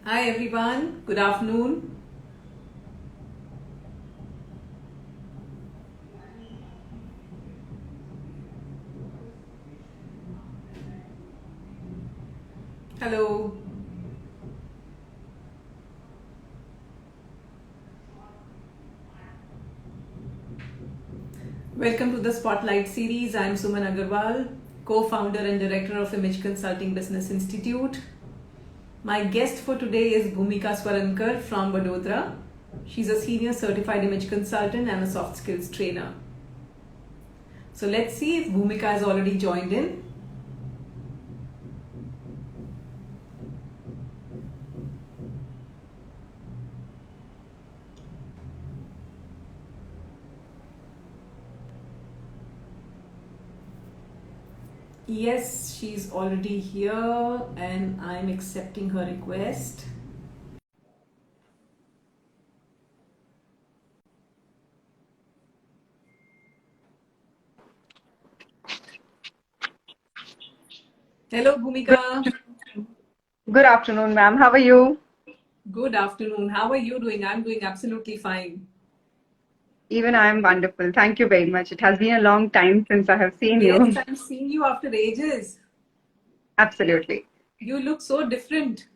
Hi everyone, good afternoon. Hello. Welcome to the Spotlight series. I'm Suman Agarwal, co-founder and director of Image Consulting Business Institute. My guest for today is Bhumika Swarankar from Vadodara. She's a senior certified image consultant and a soft skills trainer. So let's see if Bhumika has already joined in. Yes, she's already here and I'm accepting her request. Hello, Good, Bhumika. good afternoon, ma'am. How are you? Good afternoon. How are you doing? I'm doing absolutely fine. Even I am wonderful. Thank you very much. It has been a long time since I have seen Yes, you. I'm seeing you after ages. Absolutely. You look so different.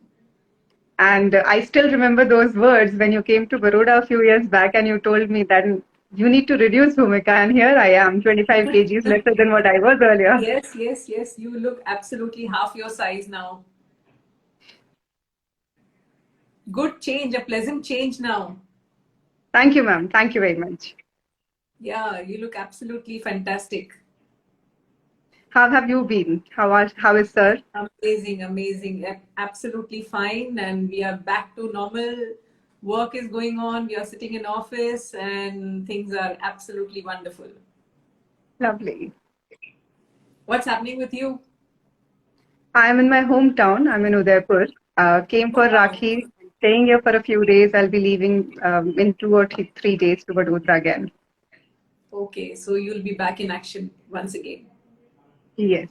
And I still remember those words when you came to Baroda a few years back and you told me that you need to reduce, Bhumika. And here I am, 25 kgs lesser than what I was earlier. Yes, yes, yes. You look absolutely half your size now. Good change, a pleasant change now. Thank you, ma'am. Thank you very much. Yeah, you look absolutely fantastic. How have you been? How is sir? Amazing, amazing. Absolutely fine. And we are back to normal. Work is going on. We are sitting in office and things are absolutely wonderful. Lovely. What's happening with you? I am in my hometown. I'm in Udaipur. Came Oh, for wow. Rakhi. Staying here for a few days. I'll be leaving in 2 or 3 days to Vadodara again. Okay, so you'll be back in action once again. Yes.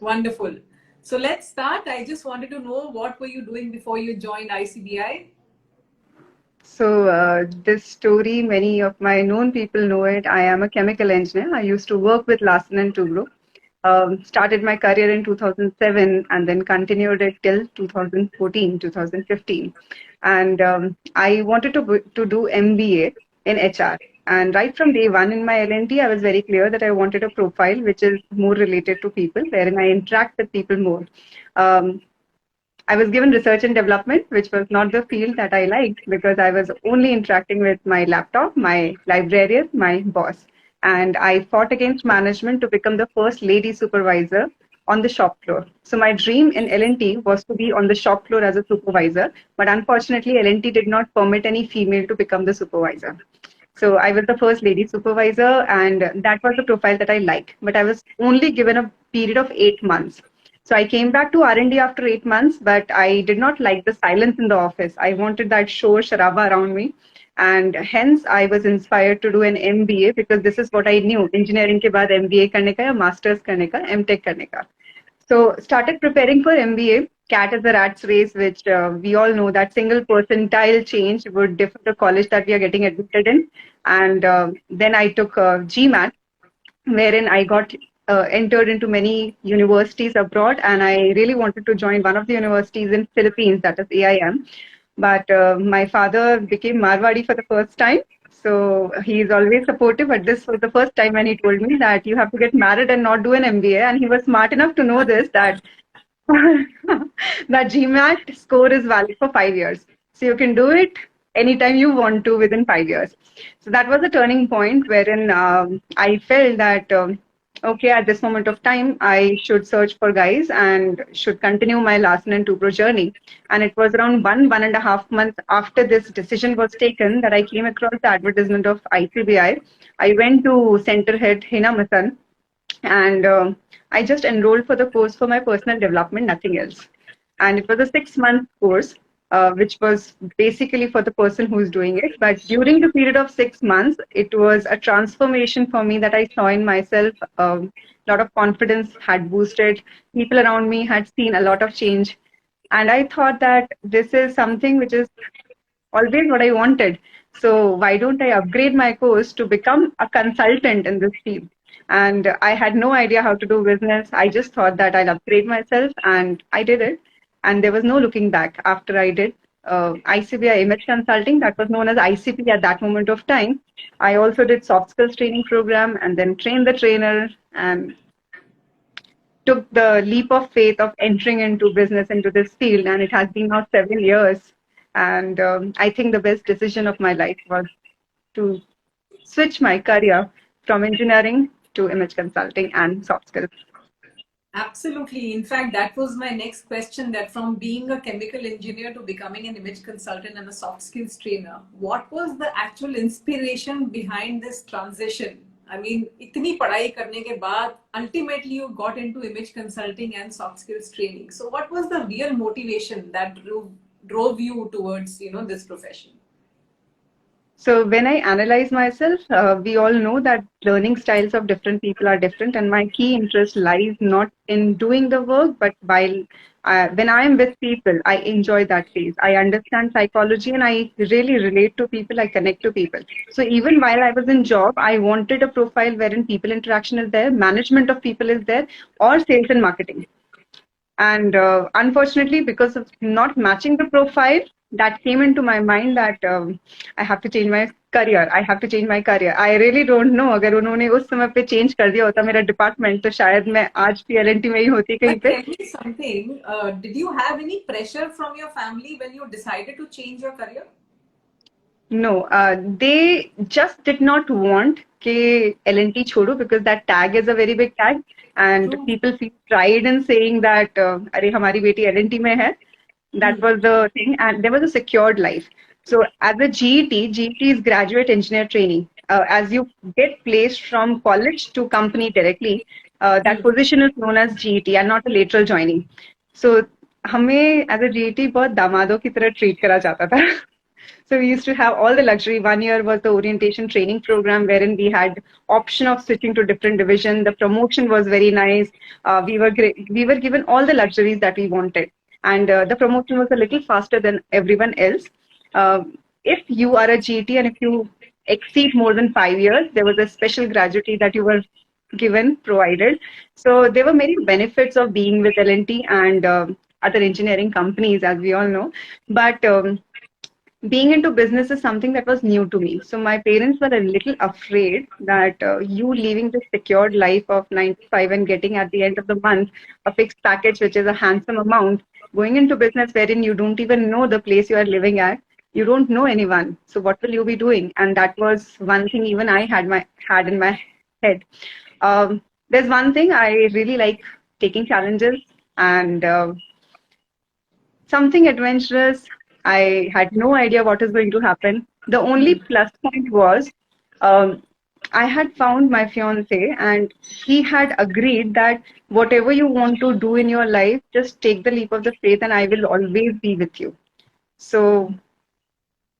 Wonderful. So let's start. I just wanted to know what were you doing before you joined ICBI? So this story, many of my known people know it. I am a chemical engineer. I used to work with Larsen and Toubro. Started my career in 2007 and then continued it till 2014, 2015. And I wanted to do MBA in HR. And right from day one in my LNT, I was very clear that I wanted a profile which is more related to people, wherein I interact with people more. Um, I was given research and development, which was not the field that I liked because I was only interacting with my laptop, my librarian, my boss. And I fought against management to become the first lady supervisor on the shop floor. So my dream in L&T was to be on the shop floor as a supervisor, but unfortunately L&T did not permit any female to become the supervisor. So I was the first lady supervisor, and that was the profile that I liked. But I was only given a period of 8 months. So I came back to R&D after 8 months, but I did not like the silence in the office. I wanted that shore sharaba around me. And hence, I was inspired to do an MBA because this is what I knew. Engineering के बाद MBA करने का या masters करने का, MTech करने का. So started preparing for MBA. CAT is a rat's race, which we all know that single percentile change would differ the college that we are getting admitted in. And then I took GMAT, wherein I got entered into many universities abroad, and I really wanted to join one of the universities in Philippines, that is AIM. But my father became Marwadi for the first time. So he is always supportive, but this was the first time when he told me that you have to get married and not do an MBA. And he was smart enough to know this that that GMAT score is valid for 5 years. So you can do it anytime you want to within 5 years. So that was a turning point wherein I felt that, okay, at this moment of time, I should search for guys and should continue my Larsen and Toubro journey. And it was around 1.5 months after this decision was taken that I came across the advertisement of ICBI. I went to Center Head Hina Masan, and I just enrolled for the course for my personal development, nothing else. And it was a 6 month course, which was basically for the person who's doing it. But during the period of 6 months, it was a transformation for me that I saw in myself. A lot of confidence had boosted. People around me had seen a lot of change. And I thought that this is something which is always what I wanted. So why don't I upgrade my course to become a consultant in this field? And I had no idea how to do business. I just thought that I'll upgrade myself, and I did it. And there was no looking back after I did ICBI Image Consulting, that was known as ICP at that moment of time. I also did soft skills training program and then trained the trainer and took the leap of faith of entering into business into this field, and it has been now 7 years. And I think the best decision of my life was to switch my career from engineering to image consulting and soft skills. Absolutely. In fact, that was my next question, that from being a chemical engineer to becoming an image consultant and a soft skills trainer, what was the actual inspiration behind this transition? I mean, इतनी पढ़ाई करने के बाद ultimately you got into image consulting and soft skills training. So what was the real motivation that drove you towards, this profession? So when I analyze myself, we all know that learning styles of different people are different, and my key interest lies not in doing the work, but while when I am with people, I enjoy that phase. I understand psychology, and I really relate to people. I connect to people. So even while I was in job, I wanted a profile wherein people interaction is there, management of people is there, or sales and marketing. And unfortunately, because of not matching the profile, that came into my mind that I have to change my career. I have to change my career. I really don't know. अगर उन्होंने उस समय पे change कर दिया होता मेरा department, तो शायद मैं आज भी L&T में ही होती कहीं But पे. tell me something. Did you have any pressure from your family when you decided to change your career? No, they just did not want कि L&T छोड़ो, because that tag is a very big tag, and True. people feel pride in saying that अरे हमारी बेटी L&T में है. That was the thing, and there was a secured life. So as a GET is graduate engineer training. As you get placed from college to company directly, that position is known as GET and not a lateral joining. So हमें as a GET बहुत दामादों की तरह treat करा जाता था. So we used to have all the luxury. 1 year was the orientation training program wherein we had option of switching to different division. The promotion was very nice. We were given all the luxuries that we wanted, and the promotion was a little faster than everyone else. If you are a GT and if you exceed more than 5 years, there was a special gratuity that you were given, provided. So there were many benefits of being with L&T and other engineering companies, as we all know. But being into business is something that was new to me. So my parents were a little afraid that you leaving the secured life of 9 to 5 and getting at the end of the month a fixed package, which is a handsome amount, going into business wherein you don't even know the place you are living at, you don't know anyone. So what will you be doing? And that was one thing even I had in my head. There's one thing I really like, taking challenges, and something adventurous. I had no idea what is going to happen. The only plus point was um, I had found my fiance, and he had agreed that whatever you want to do in your life, just take the leap of the faith, and I will always be with you. So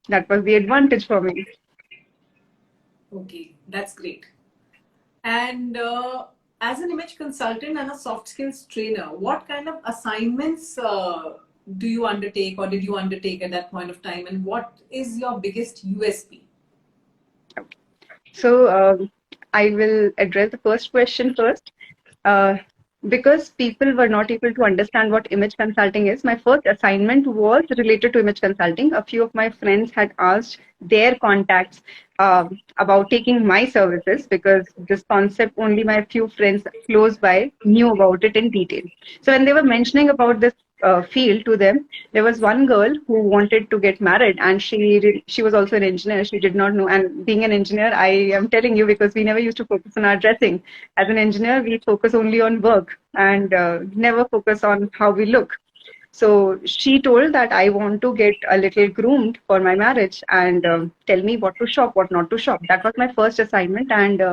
that was the advantage for me. Okay, that's great. And as an image consultant and a soft skills trainer, what kind of assignments do you undertake or did you undertake at that point of time? And what is your biggest USP? So I will address the first question first. Because people were not able to understand what image consulting is, my first assignment was related to image consulting. A few of my friends had asked their contacts about taking my services, because this concept only my few friends close by knew about it in detail. So when they were mentioning about this field to them, there was one girl who wanted to get married, and she was also an engineer. She did not know, and being an engineer, I am telling you, because we never used to focus on our dressing. As an engineer, we focus only on work and never focus on how we look. So she told that I want to get a little groomed for my marriage, and tell me what to shop, what not to shop. That was my first assignment, and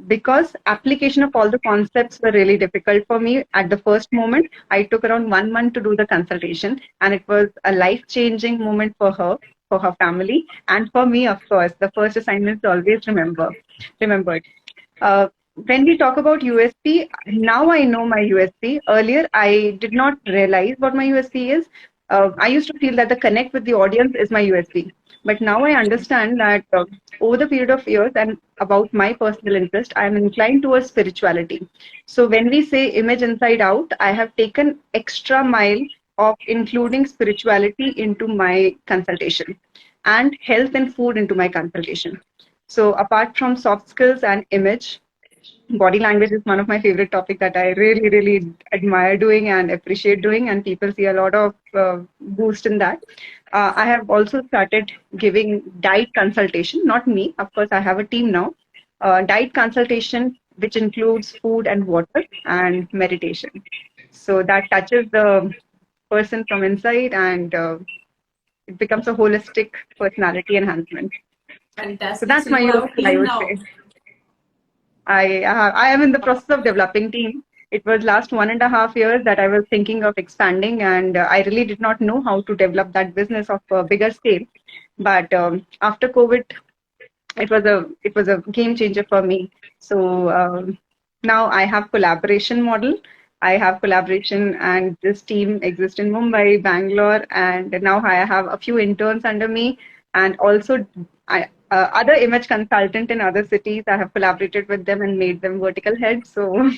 because application of all the concepts were really difficult for me at the first moment, I took around 1 month to do the consultation, and it was a life-changing moment for her family, and for me, of course. The first assignment is always remembered. when we talk about USP, now I know my USP. Earlier, I did not realize what my USP is. I used to feel that the connect with the audience is my USP. But now I understand that over the period of years and about my personal interest, I am inclined towards spirituality. So when we say image inside out, I have taken extra mile of including spirituality into my consultation and health and food into my consultation. So apart from soft skills and image, body language is one of my favorite topics that I really, really admire doing and appreciate doing, and people see a lot of boost in that. I have also started giving diet consultation, not me, of course, I have a team now. Diet consultation, which includes food and water and meditation. So that touches the person from inside and it becomes a holistic personality enhancement. So Fantastic. that's So my you have a USP, I team would now. say. I am in the process of developing team. It was last 1.5 years that I was thinking of expanding, and I really did not know how to develop that business of a bigger scale. But after COVID, it was a game changer for me. So now I have collaboration model. I have collaboration, and this team exists in Mumbai, Bangalore, and now I have a few interns under me, and also other image consultant in other cities. I have collaborated with them and made them vertical heads. So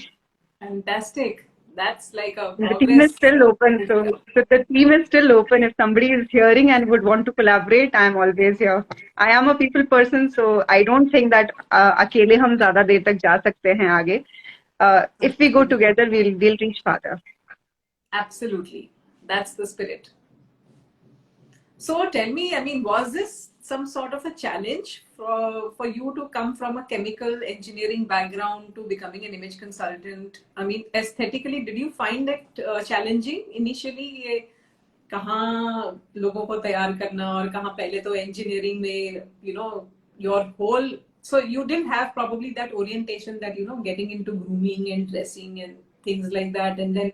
Fantastic. That's like a the team is progress. still open. So the team is still open. If somebody is hearing and would want to collaborate, I am always here. I am a people person, so I don't think that अकेले हम ज़्यादा देर तक जा सकते हैं आगे. If we go together, we'll reach farther. Absolutely. That's the spirit. So tell me, I mean, was this some sort of a challenge for you to come from a chemical engineering background to becoming an image consultant? I mean, aesthetically, did you find it challenging initially? ये कहाँ लोगों को तैयार करना और कहाँ पहले तो engineering में, you know, your whole, so you didn't have probably that orientation that, you know, getting into grooming and dressing and things like that, and then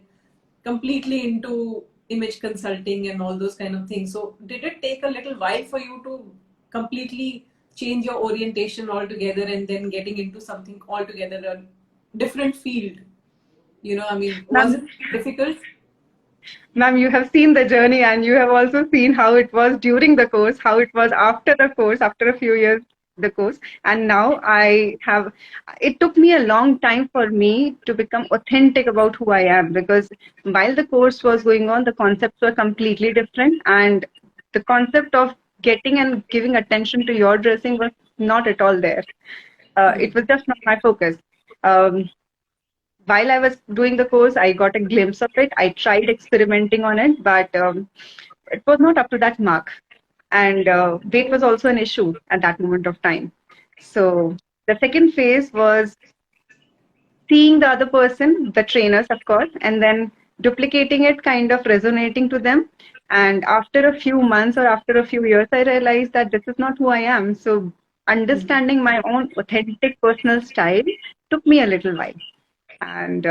completely into image consulting and all those kind of things. So did it take a little while for you to completely change your orientation altogether and then getting into something altogether a different field? You know, I mean, was Ma'am, it difficult? ma'am, you have seen the journey and you have also seen how it was during the course, how it was after the course, after a few years, the course. And now it took me a long time for me to become authentic about who I am because while the course was going on, the concepts were completely different. And the concept of getting and giving attention to your dressing was not at all there. It was just not my focus. Um, while I was doing the course, I got a glimpse of it. I tried experimenting on it, but it was not up to that mark. And weight was also an issue at that moment of time. So the second phase was seeing the other person, the trainers, of course, and then duplicating it, kind of resonating to them. And after a few months or after a few years, I realized that this is not who I am. So understanding my own authentic personal style took me a little while. And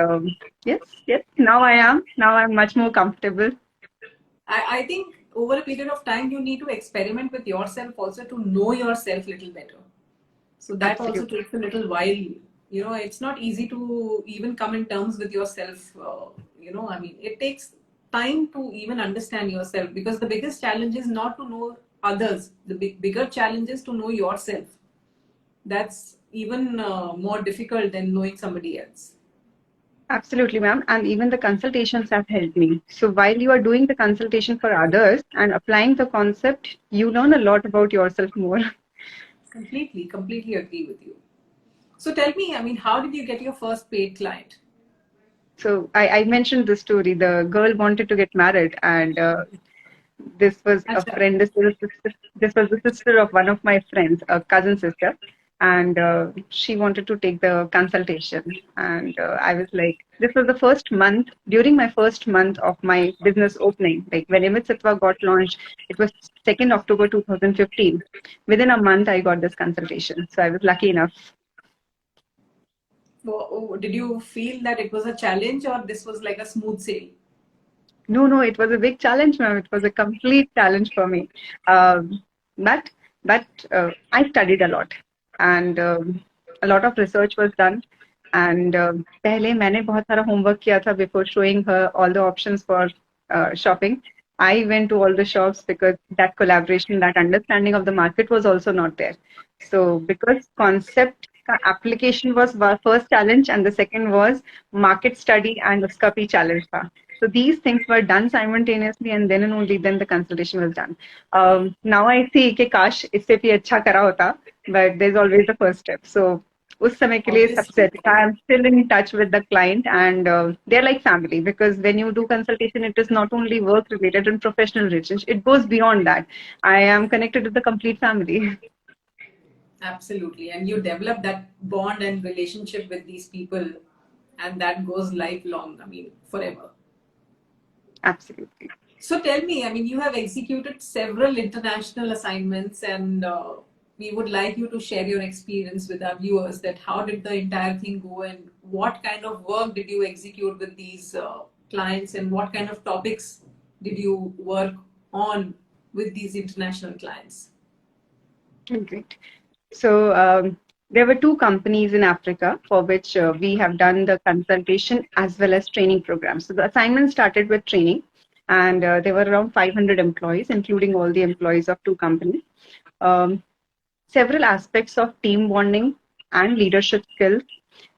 yes, yes, now I'm much more comfortable. I think over a period of time, you need to experiment with yourself also to know yourself a little better. So that also Absolutely. takes a little while. You know, it's not easy to even come in terms with yourself. You know, I mean, it takes time to even understand yourself because the biggest challenge is not to know others. The bigger challenge is to know yourself. That's even more difficult than knowing somebody else. Absolutely, ma'am. And even the consultations have helped me. So while you are doing the consultation for others and applying the concept, you learn a lot about yourself more. Completely agree with you. So tell me, I mean, how did you get your first paid client? So I mentioned the story. The girl wanted to get married, and this was a Acha. friend. This was the sister of one of my friends, a cousin sister, and she wanted to take the consultation. And I was like, this was the first month during my first month of my business opening. Like when Image Sattva got launched, it was 2nd October 2015. Within a month, I got this consultation. So I was lucky enough. Did you feel that it was a challenge or this was like a smooth sail? No, it was a big challenge, ma'am. It was a complete challenge for me. Um, but I studied a lot, and a lot of research was done. And पहले मैंने बहुत सारा homework किया था before showing her all the options for shopping. I went to all the shops because that collaboration, that understanding of the market was also not there. So because concept का application was first challenge and the second was market study and उसका भी challenge था. So these things were done simultaneously and then and only then the consultation was done. Now I see कि काश इससे भी अच्छा करा होता, but there's always the first step. So उस समय के लिए सबसे Obviously. अच्छा, I'm still in touch with the client and they're like family because when you do consultation, it is not only work related and professional relationship, it goes beyond that. I am connected with the complete family. Absolutely. And you develop that bond and relationship with these people, and that goes lifelong, I mean, forever. Absolutely. So tell me, I mean, you have executed several international assignments, and we would like you to share your experience with our viewers that how did the entire thing go and what kind of work did you execute with these clients and what kind of topics did you work on with these international clients? Great. So there were two companies in Africa for which we have done the consultation as well as training programs. So the assignment started with training, and there were around 500 employees, including all the employees of two companies. Several aspects of team bonding and leadership skills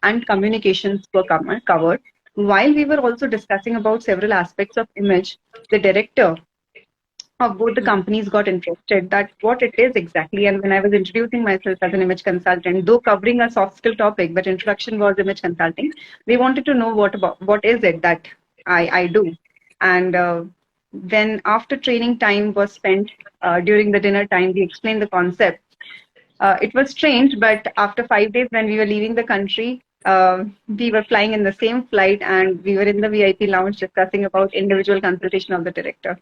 and communications were covered. While we were also discussing about several aspects of image, the director of both the companies got interested that what it is exactly. And when I was introducing myself as an image consultant, though covering a soft skill topic, but introduction was image consulting, they wanted to know what is it that I do. And then after training time was spent during the dinner time, we explained the concept. It was strange, but after 5 days when we were leaving the country, we were flying in the same flight and we were in the VIP lounge discussing about individual consultation of the director.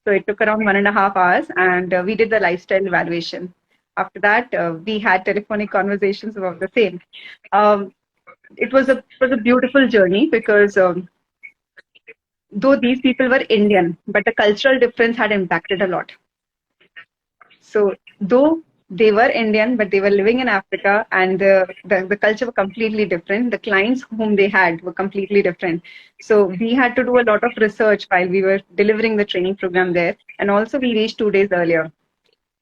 So it took around 1.5 hours and we did the lifestyle evaluation. After that, we had telephonic conversations about the same. It was a beautiful journey because though these people were Indian, but the cultural difference had impacted a lot. So though they were Indian, but they were living in Africa and the culture were completely different. The clients whom they had were completely different. So we had to do a lot of research while we were delivering the training program there. And also we reached 2 days earlier.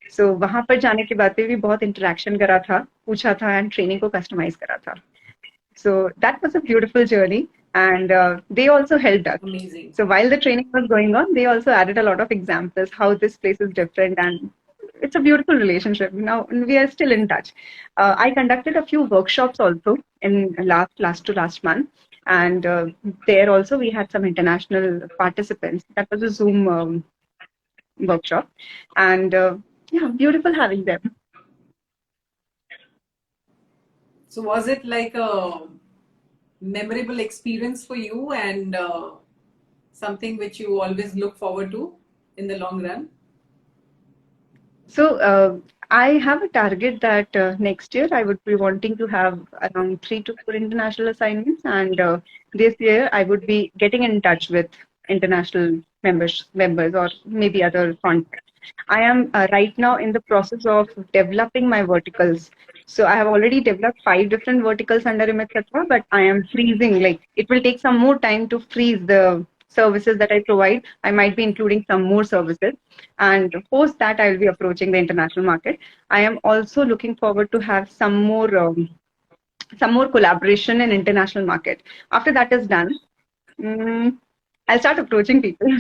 So वहां पर जाने के बाद भी बहुत interaction करा था, पूछा था and training को customize करा था. So that was a beautiful journey. And they also helped us. Amazing. So while the training was going on, they also added a lot of examples how this place is different, and it's a beautiful relationship. Now we are still in touch. I conducted a few workshops also in last month, and there also we had some international participants. That was a Zoom workshop, and yeah, beautiful having them. So was it like a memorable experience for you and something which you always look forward to in the long run? So I have a target that next year I would be wanting to have around 3 to 4 international assignments, and this year I would be getting in touch with international members or maybe other contacts. I am right now in the process of developing my verticals. So I have already developed 5 different verticals under Image Sattva, but I am freezing. Like it will take some more time to freeze the services that I provide. I might be including some more services, and post that I will be approaching the international market. I am also looking forward to have some more collaboration in international market. After that is done, I'll start approaching people.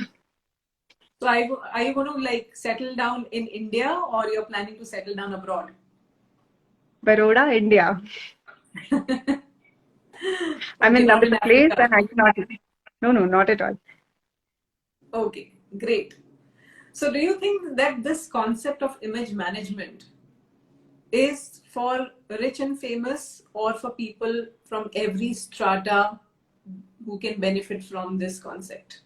So are you going to like settle down in India or you're planning to settle down abroad? Baroda, India. I'm in love with the place and I cannot. No, not at all. Okay, great. So do you think that this concept of image management is for rich and famous or for people from every strata who can benefit from this concept?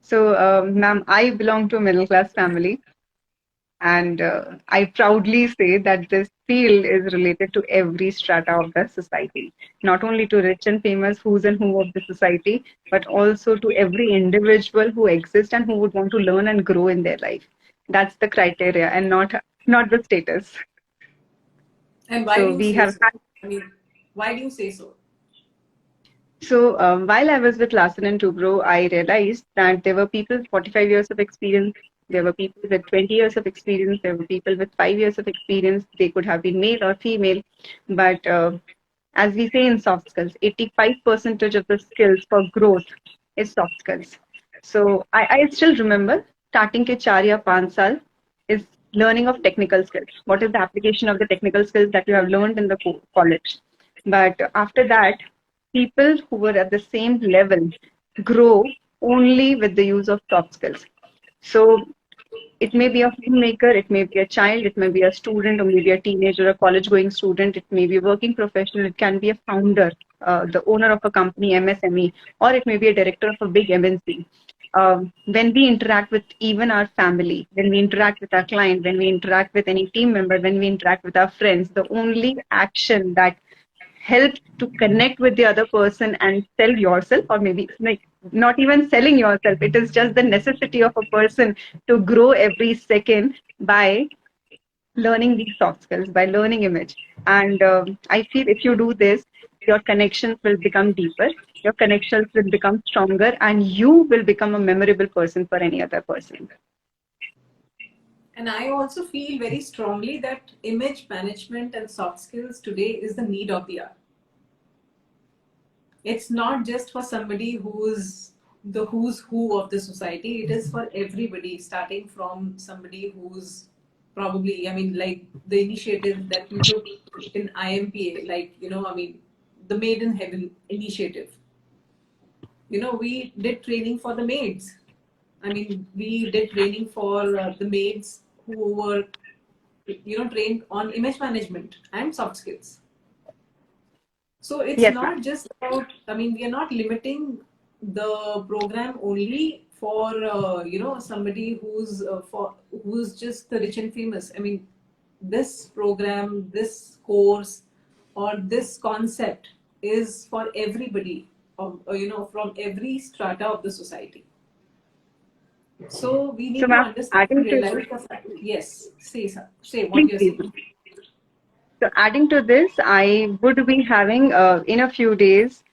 So, ma'am, I belong to a middle class family. And I proudly say that this field is related to every strata of the society, not only to rich and famous who's and who of the society, but also to every individual who exists and who would want to learn and grow in their life. That's the criteria and not the status. And why So do you we say have so? I mean, Why do you say so? So while I was with Larsen and Toubro, I realized that there were people with 45 years of experience. There were people with 20 years of experience. There were people with 5 years of experience. They could have been male or female. But as we say in soft skills, 85% of the skills for growth is soft skills. So I still remember starting ke 4 ya 5 saal is learning of technical skills. What is the application of the technical skills that you have learned in the college? But after that, people who were at the same level grow only with the use of soft skills. So it may be a homemaker, it may be a child, it may be a student, or maybe a teenager, a college going student, it may be a working professional, it can be a founder, the owner of a company, MSME, or it may be a director of a big MNC. When we interact with even our family, when we interact with our client, when we interact with any team member, when we interact with our friends, the only action that helps to connect with the other person and sell yourself, or maybe like not even selling yourself, it is just the necessity of a person to grow every second by learning these soft skills, by learning image. And I feel if you do this, your connections will become deeper, your connections will become stronger, and you will become a memorable person for any other person. And I also feel very strongly that image management and soft skills today is the need of the hour. It's not just for somebody who's the who's who of the society. It is for everybody, starting from somebody who's probably, I mean, like the initiative that we took in IMPA, like, I mean, the Made in Heaven initiative. We did training for the maids. I mean, we did training for the maids who were, trained on image management and soft skills. So it's Yes, ma'am. not just about, I mean, we are not limiting the program only for, somebody who's just the rich and famous. I mean, this program, this course, or this concept is for everybody, from every strata of the society. So we So, need to ma'am, understand and adding to realize the fact. Yes, say what please, you're please. saying. So adding to this, I would be having in a few days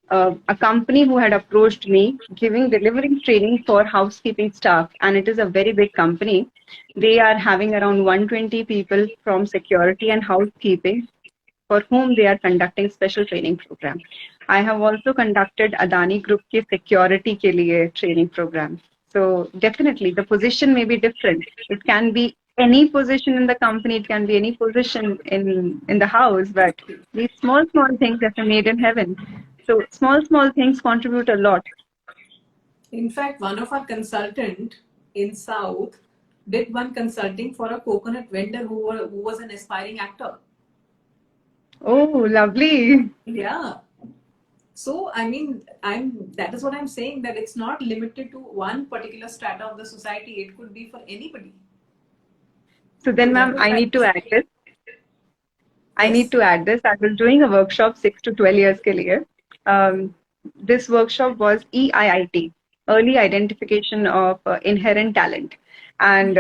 a company who had approached me delivering training for housekeeping staff, and it is a very big company. They are having around 120 people from security and housekeeping for whom they are conducting special training program. I have also conducted Adani Group के security के लिए training program. So definitely the position may be different. It can be any position in the company, it can be any position in the house, but these small things that are made in heaven. So small things contribute a lot. In fact, one of our consultant in South did one consulting for a coconut vendor who was an aspiring actor. Oh, lovely. Yeah. So I mean, that is what I'm saying, that it's not limited to one particular strata of the society. It could be for anybody. So So then, that ma'am, is I why. need to add this. I need Yes. to add this. I was doing a workshop 6 to 12 years के लिए. This workshop was EIIT, Early Identification of Inherent Talent. And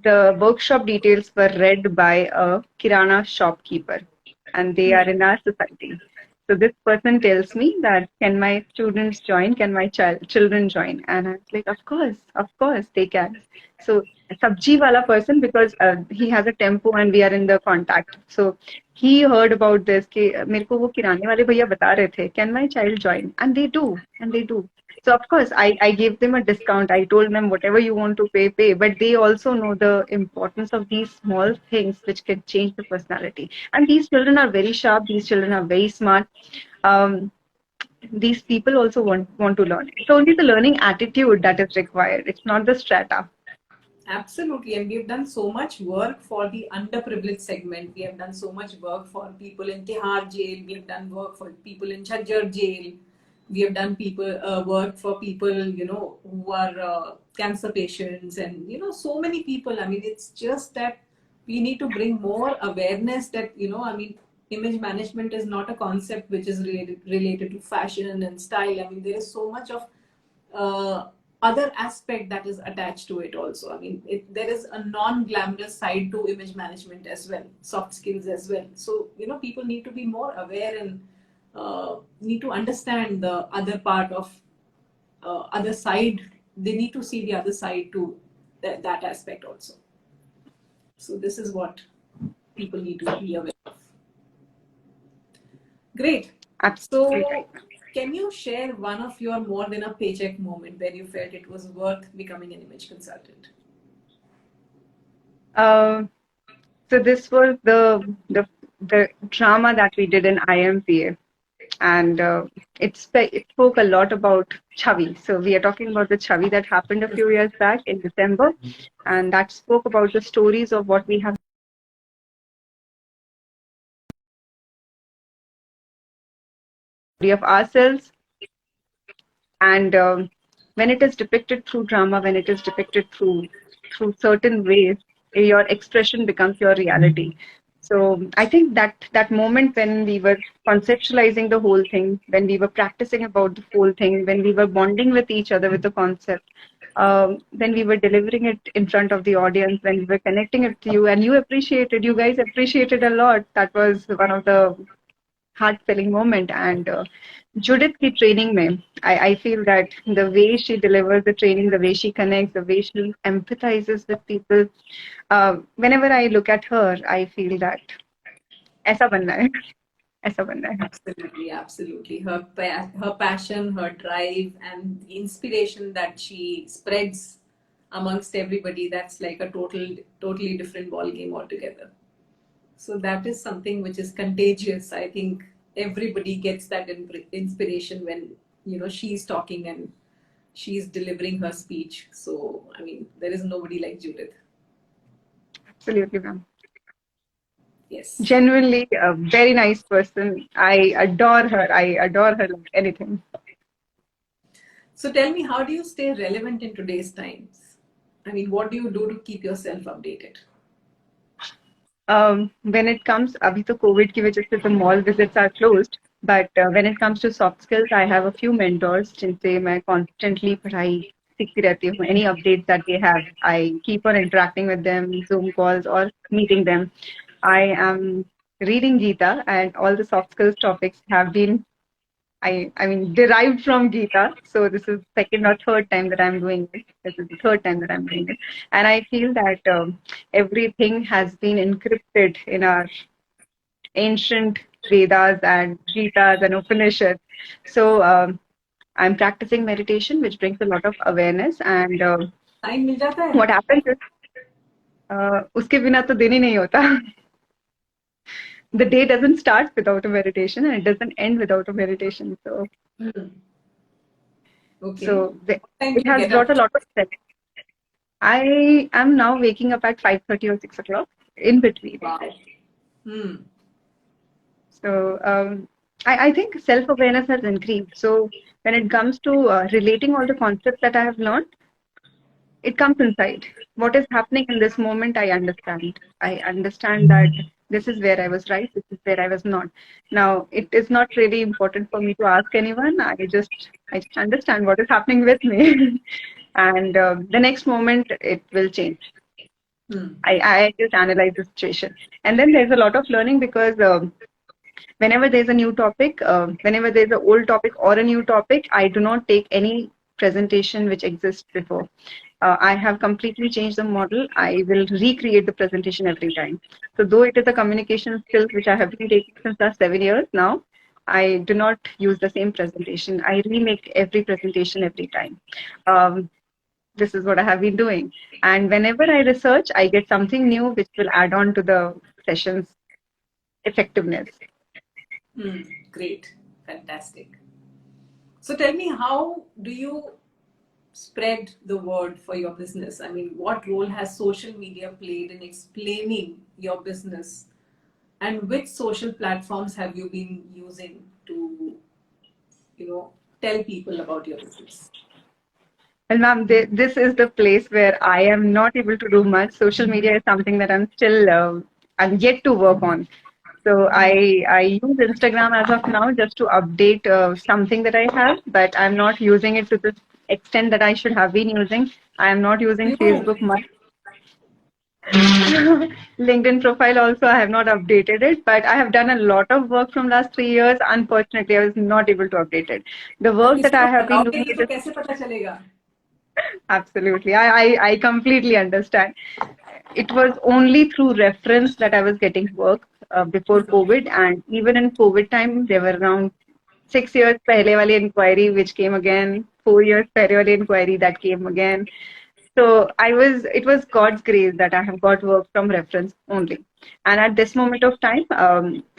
the workshop details were read by a Kirana shopkeeper, and they are in our society. So this person tells me that, can my students join? Can my children join? And I was like, of course, they can. So sabji wala person, because he has a tempo and we are in the contact. So he heard about this कि मेरे को वो किराने वाले भैया बता रहे थे, can my child join? And they do. So of course I gave them a discount. I told them whatever you want to pay, but they also know the importance of these small things which can change the personality. And these children are very sharp. These children are very smart. Um, these people also want to learn. It's only the learning attitude that is required. It's not the strata. Absolutely, and we've done so much work for the underprivileged segment. We have done so much work for people in Tihar jail. We have done work for people in Chhajjar jail. We have done work for people, who are cancer patients, and so many people. I mean, it's just that we need to bring more awareness that I mean, image management is not a concept which is related to fashion and style. I mean, there is so much of uh, other aspect that is attached to it also. I mean, there is a non-glamorous side to image management as well, soft skills as well. So, people need to be more aware and need to understand the other part of other side. They need to see the other side to that aspect also. So this is what people need to be aware of. Great. Absolutely So, right. can you share one of your more than a paycheck moment where you felt it was worth becoming an image consultant? Uh, so this was the drama that we did in IMPA, and it spoke a lot about Chavi. So we are talking about the Chavi that happened a few years back in December, and that spoke about the stories of what we have of ourselves. And when it is depicted through drama, when it is depicted through certain ways, your expression becomes your reality. So I think that moment when we were conceptualizing the whole thing, when we were practicing about the whole thing, when we were bonding with each other with the concept, when we were delivering it in front of the audience, when we were connecting it to you, and you guys appreciated a lot. That was one of the heart filling moment. And Judith की training में, I feel that the way she delivers the training, the way she connects, the way she empathizes with people, whenever I look at her, I feel that ऐसा बनना है, ऐसा बनना है. Absolutely, absolutely. Her passion, her drive, and the inspiration that she spreads amongst everybody, that's like a totally different ball game altogether. So that is something which is contagious. I think everybody gets that inspiration when she's talking and she's delivering her speech. So I mean, there is nobody like Judith. Absolutely, ma'am. Yes. Genuinely a very nice person. I adore her. I adore her like anything. So tell me, how do you stay relevant in today's times? I mean, what do you do to keep yourself updated? When it comes, अभी तो COVID की वजह से the mall visits are closed. But when it comes to soft skills, I have a few mentors जिनसे मैं constantly पढ़ाई सीखती रहती हूँ. Any updates that they have, I keep on interacting with them, Zoom calls or meeting them. I am reading Gita, and all the soft skills topics have been I mean, derived from Gita. So this is second or third time that I'm doing it. This is the third time that I'm doing it. And I feel that everything has been encrypted in our ancient Vedas and Gitas and Upanishads. So I'm practicing meditation, which brings a lot of awareness. And Time मिल जाता है? what happens is, उसके बिना तो दिन ही नहीं होता. The day doesn't start without a meditation, and it doesn't end without a meditation. So Okay. So Time do it you has get brought a up? lot of stress. I am now waking up at 5:30 or 6 o'clock in between. Wow. Hmm. So I think self-awareness has increased. So when it comes to relating all the concepts that I have learned, it comes inside. What is happening in this moment, I understand. I understand that this is where I was right, this is where I was not. Now, it is not really important for me to ask anyone. I just understand what is happening with me. And the next moment, it will change. I just analyze the situation. And then there's a lot of learning because whenever there's a new topic, whenever there's an old topic or a new topic, I do not take any presentation which exists before. I have completely changed the model. I will recreate the presentation every time. So though it is a communication skills which I have been taking since last 7 years now, I do not use the same presentation. I remake every presentation every time. This is what I have been doing. And whenever I research, I get something new which will add on to the session's effectiveness. Great. Fantastic. So tell me, how do you spread the word for your business? I mean, what role has social media played in explaining your business? And which social platforms have you been using to, tell people about your business? Well, ma'am, this is the place where I am not able to do much. Social media is something that I'm yet to work on. So I use Instagram as of now just to update something that I have, but I'm not using it to this extent that I should have been using. I am not using You. Facebook much. LinkedIn profile also, I have not updated it, but I have done a lot of work from last 3 years. Unfortunately, I was not able to update it. The तो work that किसी को I have been बताओगे doing, नहीं it तो is कैसे पता चलेगा? absolutely. I completely understand. It was only through reference that I was getting work before COVID, and even in COVID time, there were around 6 years pehle wali inquiry which came again, 4 years pehle wali inquiry that came again. So it was God's grace that I have got work from reference only. And at this moment of time,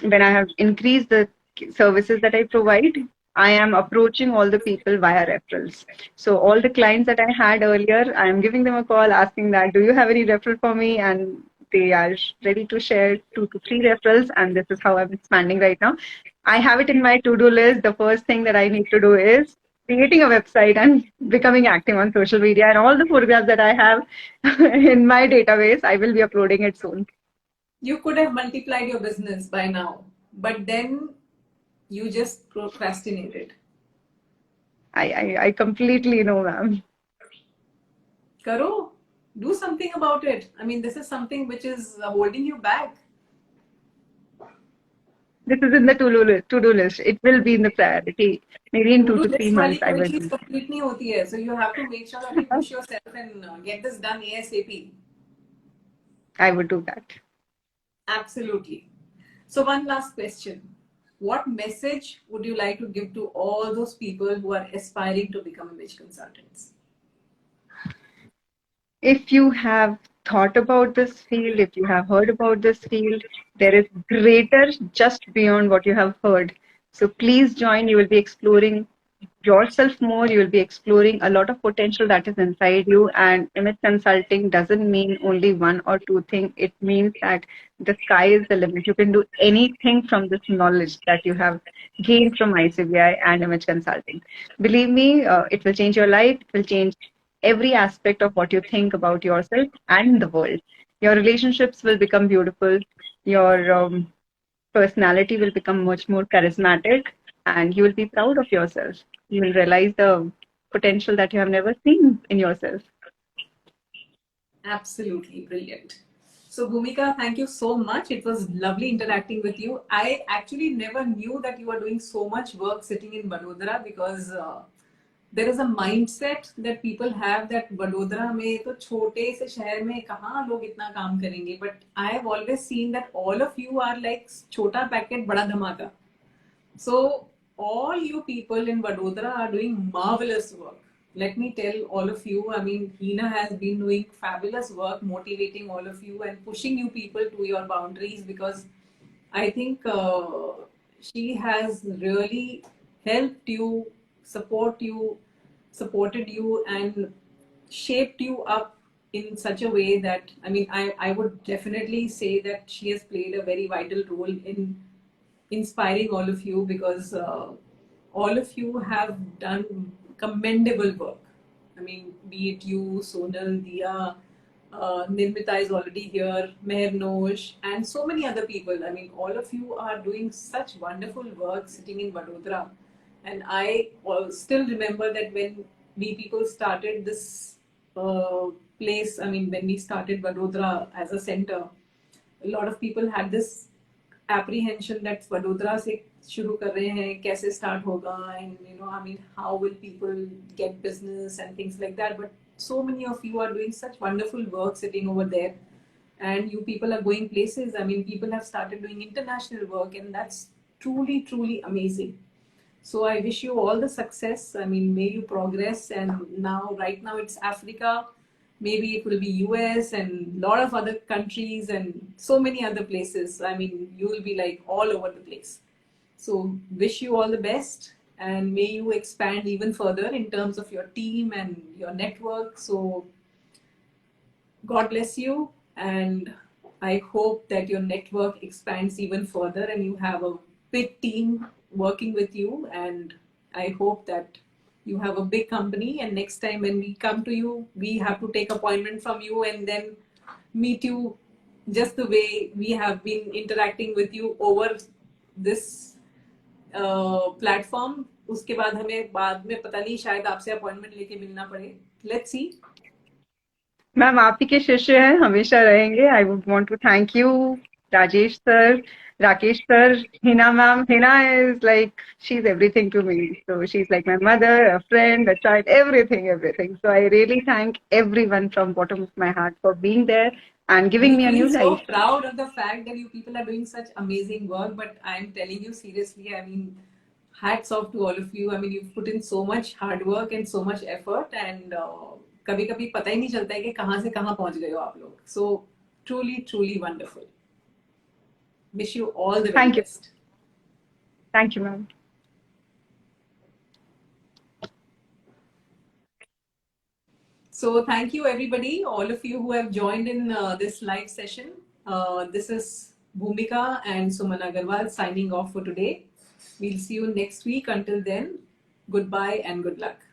when I have increased the services that I provide, I am approaching all the people via referrals. So all the clients that I had earlier, I am giving them a call asking that, do you have any referral for me? And they are ready to share 2 to 3 referrals. And this is how I'm expanding right now. I have it in my to-do list. The first thing that I need to do is creating a website and becoming active on social media, and all the photographs that I have in my database, I will be uploading it soon. You could have multiplied your business by now, but then you just procrastinated. I completely know, ma'am. Karo, do something about it. I mean, this is something which is holding you back. This is in the to-do list. It will be in the priority. Maybe in two To-do to three list वाली months, I कोई will चीज do. complete नहीं होती है. So you have to make sure that you push yourself and get this done ASAP. I would do that. Absolutely. So one last question. What message would you like to give to all those people who are aspiring to become image consultants? If you have thought about this field, if you have heard about this field, there is greater just beyond what you have heard. So please join. You will be exploring yourself more. You will be exploring a lot of potential that is inside you. And image consulting doesn't mean only one or two things. It means that the sky is the limit. You can do anything from this knowledge that you have gained from ICBI and image consulting. Believe me, it will change your life. It will change every aspect of what you think about yourself and the world. Your relationships will become beautiful. Your personality will become much more charismatic, and you will be proud of yourself. You will realize the potential that you have never seen in yourself. Absolutely brilliant. So, Bhumika, thank you so much. It was lovely interacting with you. I actually never knew that you were doing so much work sitting in Vadodara because there is a mindset that people have that Vadodara में तो छोटे से शहर में कहाँ लोग इतना काम करेंगे. But I have always seen that all of you are like छोटा पैकेट बड़ा धमाका. So all you people in Vadodara are doing marvelous work. Let me tell all of you, I mean, Hina has been doing fabulous work motivating all of you and pushing you people to your boundaries because I think she has really helped you, supported you, and shaped you up in such a way that, I mean, I would definitely say that she has played a very vital role in inspiring all of you because all of you have done commendable work. I mean, be it you, Sonal, Dia, Nirmita is already here, Meher Nosh, and so many other people. I mean, all of you are doing such wonderful work sitting in Vadodara. And I still remember that when we people started this place, I mean, when we started Vadodara as a center, a lot of people had this apprehension that Vadodara से शुरू कर रहे हैं कैसे start होगा and I mean how will people get business and things like that, but so many of you are doing such wonderful work sitting over there and you people are going places. I mean, people have started doing international work and that's truly amazing. So I wish you all the success. I mean, may you progress. And now, right now, it's Africa. Maybe it will be US and a lot of other countries and so many other places. I mean, you will be like all over the place. So wish you all the best and may you expand even further in terms of your team and your network. So God bless you, and I hope that your network expands even further and you have a big team working with you. And I hope that you have a big company. And next time when we come to you, we have to take appointment from you and then meet you just the way we have been interacting with you over this platform. उसके बाद हमें बाद में पता नहीं शायद आपसे appointment लेके मिलना पड़े. Let's see. मैम आप ही के शिष्य हैं, हमेशा रहेंगे. I would want to thank you, Rajesh sir, Rakesh sir, Hina ma'am. Hina is like she's everything to me. So she's like my mother, a friend, a child, everything, everything. So I really thank everyone from bottom of my heart for being there and We giving me a feel new so life. proud of the fact that you people are doing such amazing work. But I'm telling you seriously, I mean, hats off to all of you. I mean, you've put in so much hard work and so much effort, and कभी कभी पता ही नहीं चलता है कि कहाँ से कहाँ पहुँच गए हो आप लोग. So truly wonderful. Wish you all the very Thank you. best. Thank you, ma'am. So thank you everybody, all of you who have joined in this live session. This is Bhumika and Suman Agarwal signing off for today. We'll see you next week. Until then, goodbye and good luck.